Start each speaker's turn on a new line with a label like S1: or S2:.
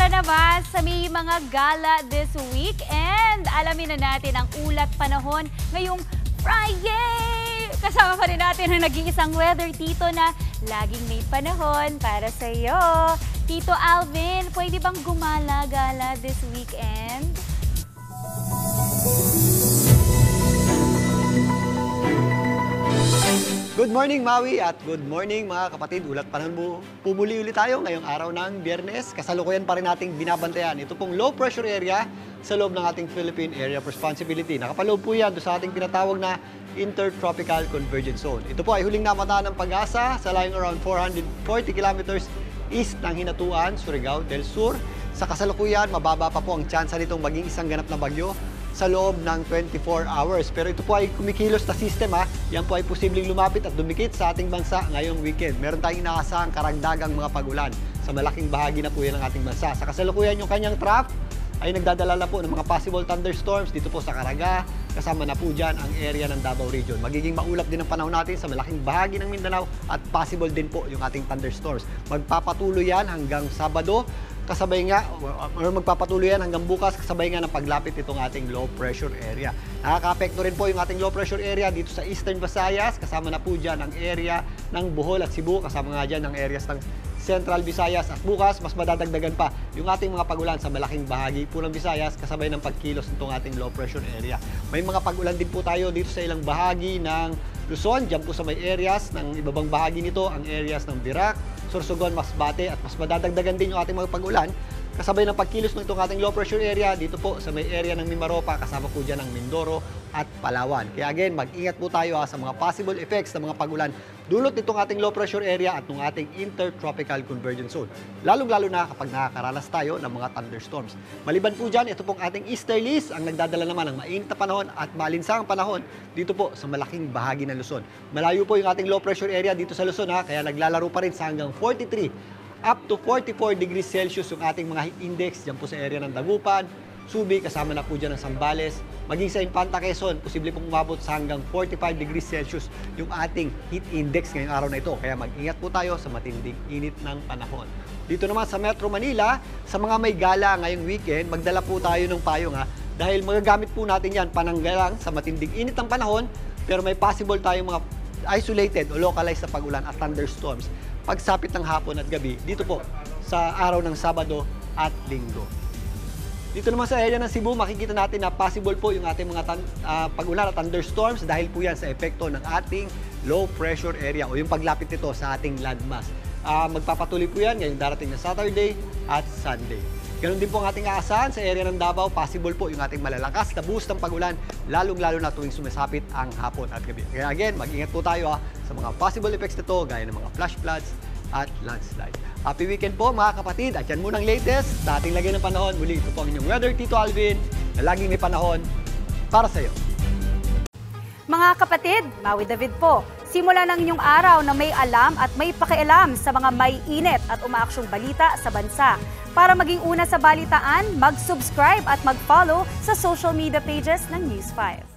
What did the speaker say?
S1: Tara naman sa may mga gala this week and alamin na natin ang ulat panahon ngayong Friday! Kasama pa rin natin ang nag-iisang weather tito na laging may panahon para sa iyo. Tito Alvin, pwede bang gumala-gala this weekend?
S2: Good morning, Maui, at good morning mga kapatid. Ulat panahon mo. Pumuli ulit tayo ngayong araw ng Biyernes. Kasalukuyan pa rin nating binabantayan. Ito pong low pressure area sa loob ng ating Philippine Area of Responsibility. Nakapaloob po yan sa ating tinatawag na Intertropical Convergence Zone. Ito po ay huling namataan ng Pag-asa sa lying around 440 kilometers east ng Hinatuan, Surigao del Sur. Sa kasalukuyan, mababa pa po ang tsansa nitong maging isang ganap na bagyo sa loob ng 24 hours. Pero ito po ay kumikilos na system ha. Yan po ay posibleng lumapit at dumikit sa ating bansa ngayong weekend. Meron tayong inaasahang karagdagang mga pag-ulan sa malaking bahagi na po yan ng ating bansa. Sa kasalukuyan, yung kanyang trough ay nagdadala na po ng mga possible thunderstorms dito po sa Caraga. Kasama na po dyan ang area ng Davao Region. Magiging maulap din ang panahon natin sa malaking bahagi ng Mindanao at possible din po yung ating thunderstorms. Magpapatuloy yan hanggang Sabado. Kasabay nga, or magpapatuloy yan hanggang bukas, kasabay nga ng paglapit itong ating low pressure area. Nakaka-apekto rin po yung ating low pressure area dito sa Eastern Visayas, kasama na po dyan ang area ng Bohol at Cebu, kasama nga dyan ang areas ng Central Visayas. At bukas, mas madadagdagan pa yung ating mga pag-ulan sa malaking bahagi po ng Visayas, kasabay ng pagkilos nitong ating low pressure area. May mga pag-ulan din po tayo dito sa ilang bahagi ng Luzon, dyan po sa may areas ng ibabang bahagi nito, ang areas ng Virac, Sorsogon, Masbate, at mas madadagdagan din yung ating mga pag-ulan kasabay ng pagkilos ng itong ating low pressure area dito po sa may area ng Mimaropa, kasama po dyan ang Mindoro at Palawan. Kaya again, mag-ingat po tayo sa mga possible effects ng mga pag-ulan dulot nitong ating low pressure area at ng ating Intertropical Convergence Zone. Lalong-lalo na kapag nakakaranas tayo ng mga thunderstorms. Maliban po dyan, ito pong ating easterlies ang nagdadala naman ng mainit na panahon at malinsangang panahon dito po sa malaking bahagi ng Luzon. Malayo po yung ating low pressure area dito sa Luzon kaya naglalaro pa rin sa hanggang 43 up to 44 degrees Celsius yung ating mga heat index dyan po sa area ng Dagupan, Subi, kasama na po dyan ng Zambales, maging sa Infanta Quezon, posible pong umabot sa hanggang 45 degrees Celsius yung ating heat index ngayong araw na ito. Kaya mag-ingat po tayo sa matinding init ng panahon. Dito naman sa Metro Manila, sa mga may gala ngayong weekend, magdala po tayo ng payong dahil magagamit po natin yan pananggalang sa matinding init ng panahon, pero may possible tayong mga isolated o localized na pag-ulan at thunderstorms pagsapit ng hapon at gabi dito po sa araw ng Sabado at Linggo. Dito naman sa area ng Cebu, makikita natin na possible po yung ating mga pag-ulan at thunderstorms dahil po yan sa epekto ng ating low pressure area o yung paglapit nito sa ating landmass. Magpapatuloy po yan ngayong darating na Saturday at Sunday. Ganon din po ang ating aasahan sa area ng Davao, possible po yung ating malalakas na boost ng pag-ulan, lalong-lalo na tuwing sumasapit ang hapon at gabi. Kaya again, mag-ingat po tayo sa mga possible effects nito, gaya ng mga flash floods at landslide. Happy weekend po mga kapatid, at yan munang latest sa ating lagay ng panahon. Muli, ito po ang inyong weather, Tito Alvin, na laging may panahon para sa iyo.
S1: Mga kapatid, Maui David po. Simula ng inyong araw na may alam at may pakialam sa mga may init at umaaksyong balita sa bansa. Para maging una sa balitaan, mag-subscribe at mag-follow sa social media pages ng News 5.